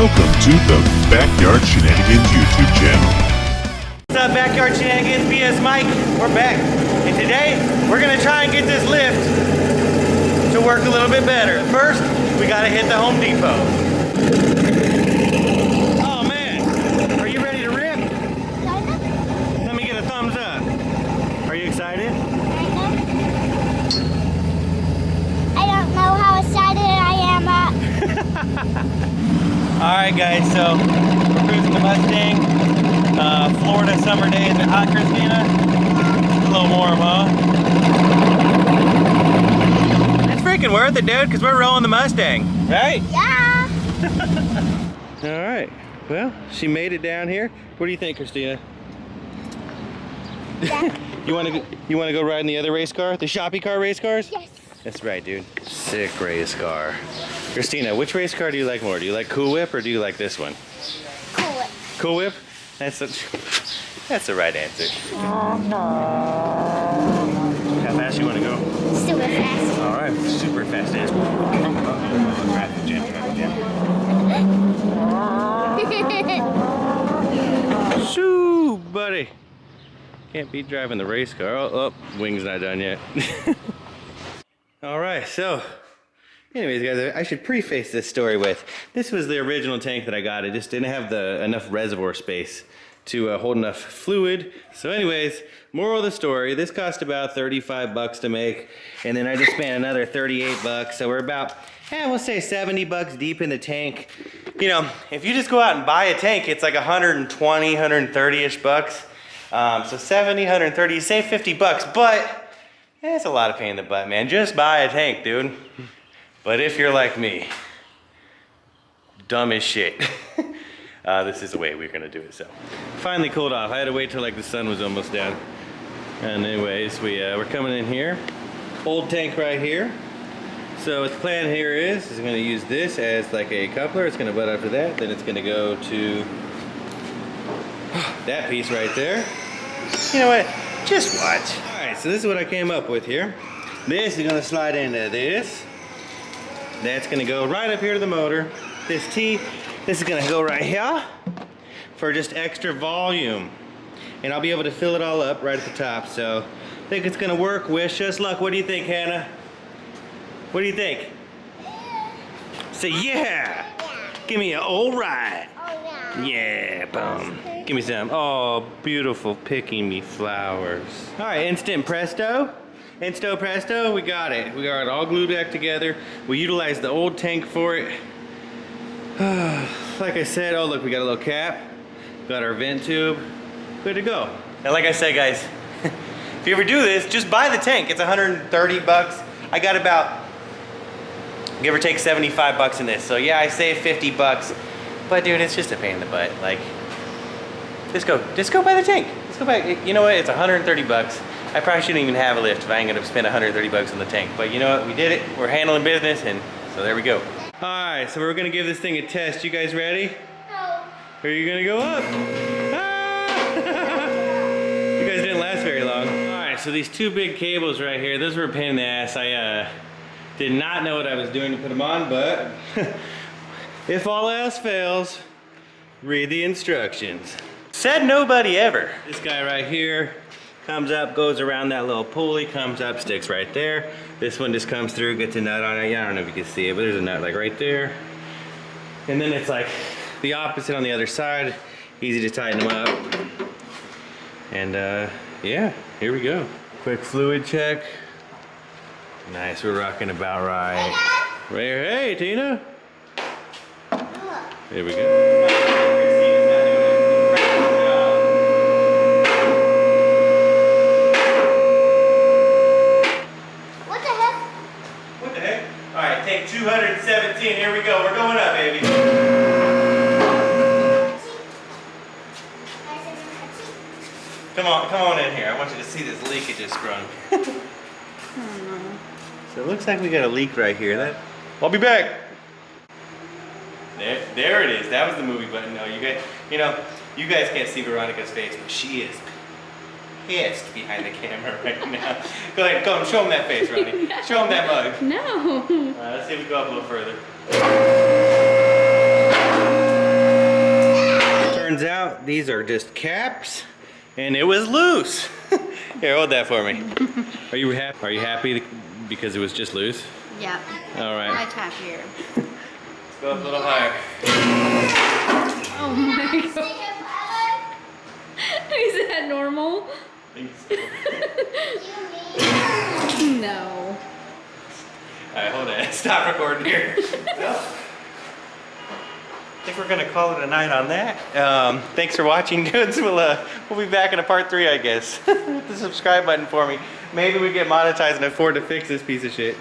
Welcome to the Backyard Shenanigans YouTube channel. What's up, Backyard Shenanigans? BS Mike. We're back. And today, we're going to try and get this lift to work a little bit better. First, we got to hit the Home Depot. Oh, man. Are you ready to rip? Let me get a thumbs up. Are you excited? I don't know how excited I am. Alright guys, so we're cruising the Mustang. Florida summer day. Is it hot, Christina? A little warm, huh? It's freaking worth it, dude, because we're rolling the Mustang, right? Yeah. Alright, well, she made it down here. What do you think, Christina? Yeah. You want to go ride in the other race car? The shoppy car race cars? Yes. That's right, dude. Sick race car. Christina, which race car do you like more? Do you like Cool Whip or do you like this one? Cool. Cool Whip? That's the right answer. How fast you want to go? Super fast. All right, super fast as traffic jam, traffic jam. Shoo, buddy. Can't be driving the race car. Oh, wing's not done yet. All right, so anyways, guys, I should preface this story with, this was the original tank that I got. It just didn't have enough reservoir space to hold enough fluid. So anyways, moral of the story, this cost about 35 bucks to make, and then I just spent another 38 bucks. So we're about, we'll say 70 bucks deep in the tank. You know, if you just go out and buy a tank, it's like 120, 130-ish bucks. So 70, 130, you save 50 bucks, but it's a lot of pain in the butt, man. Just buy a tank, dude. But if you're like me, dumb as shit, this is the way we're gonna do it. So, finally cooled off. I had to wait till like the sun was almost down. And anyways, we're coming in here. Old tank right here. So what the plan here is I'm gonna use this as like a coupler. It's gonna butt up to that. Then it's gonna go to that piece right there. You know what? Just watch. All right, so this is what I came up with here. This is gonna slide into this. That's gonna go right up here to the motor. This is gonna go right here for just extra volume. And I'll be able to fill it all up right at the top. So I think it's gonna work. Wish us luck. What do you think, Hannah? What do you think? Say yeah. Give me an old ride. Oh, Yeah, boom. Give me some. Oh, beautiful picking me flowers. All right, instant presto. Insto presto, we got it. We got it all glued back together. We utilized the old tank for it. Like I said, oh look, we got a little cap. Got our vent tube. Good to go. And like I said, guys, if you ever do this, just buy the tank. It's 130 bucks. I got about, give or take 75 bucks in this. So yeah, I saved 50 bucks. But dude, it's just a pain in the butt. Like, just go buy the tank. Just go buy, you know what, it's 130 bucks. I probably shouldn't even have a lift if I ain't gonna spend 130 bucks on the tank. But you know what, we did it. We're handling business, and so there we go. All right, so we're gonna give this thing a test. You guys ready? No. Are you gonna go up? Ah! You guys didn't last very long. All right, so these two big cables right here, those were a pain in the ass. I did not know what I was doing to put them on, but if all else fails, read the instructions. Said nobody ever. This guy right here comes up, goes around that little pulley, comes up, sticks right there. This one just comes through, gets a nut on it. Yeah, I don't know if you can see it, but there's a nut like right there. And then it's like the opposite on the other side. Easy to tighten them up. And yeah, here we go. Quick fluid check. Nice, we're rocking about right. Right here. Hey, Tina. There we go. What the heck? What the heck? All right, take 217. Here we go. We're going up, baby. Come on in here. I want you to see this leak it just sprung. So it looks like we got a leak right here. I'll be back. There it is. That was the movie button. No, you guys can't see Veronica's face, but she is pissed behind the camera right now. Go ahead, go and show him that face, Ronnie. No. Show him that mug. No. Let's see if we go up a little further. turns out these are just caps and it was loose. Here, hold that for me. Are you happy? Are you happy because it was just loose? Yeah. All right. My tap here. Let's go up a little higher. Oh my god. Is that normal? No. Alright, hold it. Stop recording here. I think we're gonna call it a night on that. Thanks for watching, dudes. We'll be back in a part 3, I guess. Hit the subscribe button for me. Maybe we get monetized and afford to fix this piece of shit.